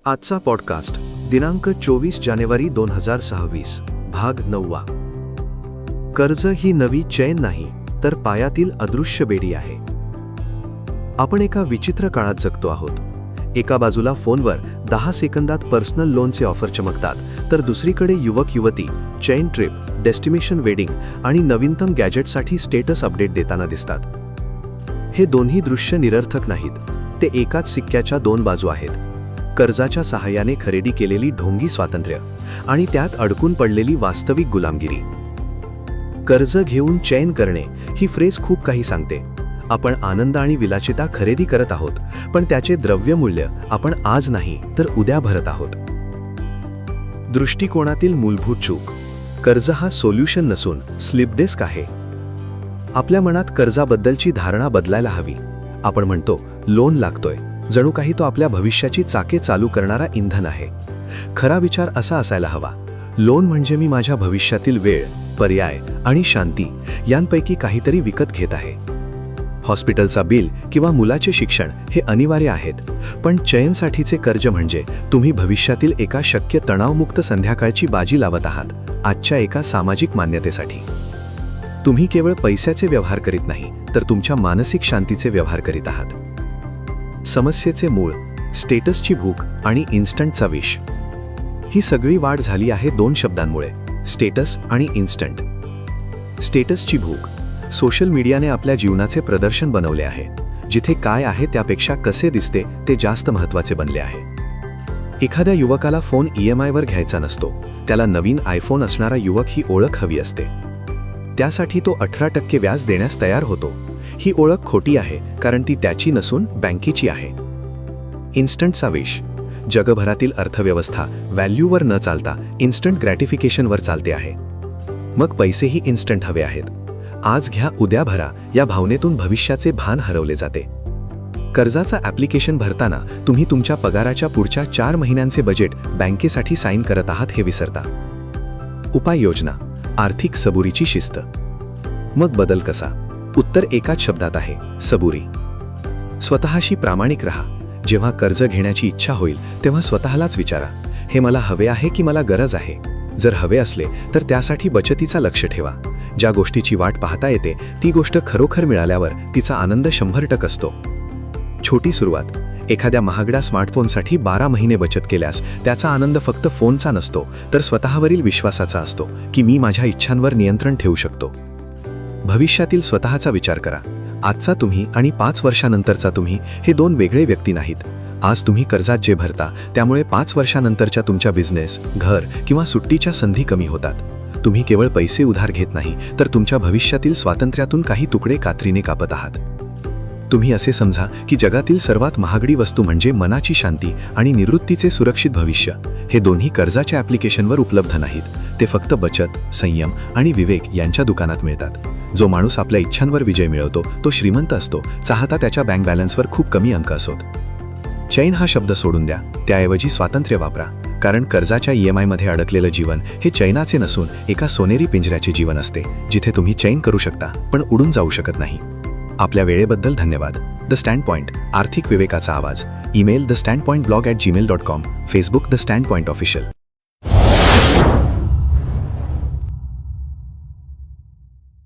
आजचा पॉडकास्ट दिनांक 24 जानेवारी 2026 भाग 9. कर्ज ही नवी चैन नाही तर पायातील अदृश्य बेडी आहे. आपण एका विचित्र काळात जगतो आहोत. एका बाजूला फोनवर 10 सेकंदात पर्सनल लोनचे ऑफर चमकतात, तर दुसरीकडे युवक युवती चैन ट्रिप, डेस्टिनेशन वेडिंग आणि नवीनतम गॅजेटसाठी स्टेटस अपडेट देताना दिसतात. हे दोन्ही दृश्य निरर्थक नाहीत, ते एकाच सिक्क्याच्या दोन बाजू आहेत. कर्जाच्या सहाय्याने खरेदी केलेली ढोंगी स्वातंत्र्य आणि त्यात अडकून पडलेली वास्तविक गुलामगिरी. कर्ज घेऊन चैन करणे ही फ्रेज खूप काही सांगते. आपण आनंद आणि विलासिता खरेदी करत आहोत, पण त्याचे द्रव्यमूल्य आपण आज नाही तर उद्या भरत आहोत. दृष्टिकोनातील मूलभूत चूक. कर्ज हा सोल्युशन नसून स्लिप डिस्क आहे. आपल्या मनात कर्जाबद्दलची धारणा बदलायला हवी. आपण म्हणतो लोन लागतोय, जणू काही तो आपल्या भविष्याची चाके चालू करणारा इंधन आहे. खरा विचार असा असायला हवा, लोन म्हणजे मी माझ्या भविष्यातील वेळ, पर्याय आणि शांती यांपैकी काहीतरी विकत घेत आहे. हॉस्पिटलचा बिल किंवा मुलाचे शिक्षण हे अनिवार्य आहेत, पण चैनसाठीचे कर्ज म्हणजे तुम्ही भविष्यातील एका शक्य तणावमुक्त संध्याकाळची बाजी लावत आहात, आजच्या एका सामाजिक मान्यतेसाठी. तुम्ही केवळ पैशाचे व्यवहार करीत नाही, तर तुमच्या मानसिक शांतीचे व्यवहार करीत आहात. समस्येचे मूळ, स्टेटसची भूक आणि इन्स्टंटचा विष. ही सगळी वाढ झाली आहे दोन शब्दांमुळे, स्टेटस आणि इन्स्टंट. स्टेटसची भूक. सोशल मीडियाने आपल्या जीवनाचे प्रदर्शन बनवले आहे, जिथे काय आहे त्यापेक्षा कसे दिसते ते जास्त महत्त्वाचे बनले आहे. एखाद्या युवकाला फोन EMI वर घ्यायचा नसतो, त्याला नवीन आयफोन असणारा युवक ही ओळख हवी असते. त्यासाठी तो 18% व्याज देण्यास तयार होतो. ही ओळख खोटी आहे, कारण ती त्याची नसून बँकेची आहे. इन्स्टंटचा विष. जगभरातील अर्थव्यवस्था व्हॅल्यूवर न चालता इन्स्टंट ग्रॅटिफिकेशनवर चालते आहे. मग पैसेही इन्स्टंट हवे आहेत. आज घ्या उद्या भरा या भावनेतून भविष्याचे भान हरवले जाते. कर्जाचा ॲप्लिकेशन भरताना तुम्ही तुमच्या पगाराच्या पुढच्या 4 महिन्यांचे बजेट बँकेसाठी साईन करत आहात हे विसरता. उपाययोजना. आर्थिक सबुरीची शिस्त. मग बदल कसा? उत्तर एकाच शब्दात आहे, सबुरी. स्वतःशी प्रामाणिक राहा. जेव्हा कर्ज घेण्याची इच्छा होईल तेव्हा स्वतःलाच विचारा, हे मला हवे आहे की मला गरज आहे? जर हवे असले तर त्यासाठी बचतीचा लक्ष ठेवा. ज्या गोष्टीची वाट पाहता येते ती गोष्ट खरोखर मिळाल्यावर तिचा आनंद 100% असतो. छोटी सुरुवात. एखाद्या महागड्या स्मार्टफोनसाठी 12 महिने बचत केल्यास त्याचा आनंद फक्त फोनचा नसतो, तर स्वतःवरील विश्वासाचा असतो की मी माझ्या इच्छांवर नियंत्रण ठेवू शकतो. भविष्यातील स्वतःचा विचार करा. आजचा तुम्ही आणि 5 वर्षानंतरचा तुम्ही हे दोन वेगळे व्यक्ती नाहीत. आज तुम्ही कर्जात जे भरता त्यामुळे 5 वर्षानंतरच्या तुमच्या बिझनेस, घर किंवा सुट्टीच्या संधी कमी होतात. तुम्ही केवळ पैसे उधार घेत नाही, तर तुमच्या भविष्यातील स्वातंत्र्यातून काही तुकडे कात्रीने कापत आहात. तुम्ही असे समजा की जगातील सर्वात महागडी वस्तू म्हणजे मनाची शांती आणि निवृत्तीचे सुरक्षित भविष्य. हे दोन्ही कर्जाच्या ॲप्लिकेशनवर उपलब्ध नाहीत. ते फक्त बचत, संयम आणि विवेक यांच्या दुकानात मिळतात. जो माणूस आपल्या इच्छांवर विजय मिळवतो तो श्रीमंत असतो, चाहता त्याच्या बँक बॅलन्सवर खूप कमी अंक असोत. चैन हा शब्द सोडून द्या, त्याऐवजी स्वातंत्र्य वापरा. कारण कर्जाच्या EMI मध्ये अडकलेलं जीवन हे चैनाचे नसून एका सोनेरी पिंजऱ्याचे जीवन असते, जिथे तुम्ही चैन करू शकता पण उडून जाऊ शकत नाही. आपल्या वेळेबद्दल धन्यवाद. द स्टँड पॉइंट, आर्थिक विवेकाचा आवाज. Email thestandpointblog@gmail.com. Facebook the stand point official.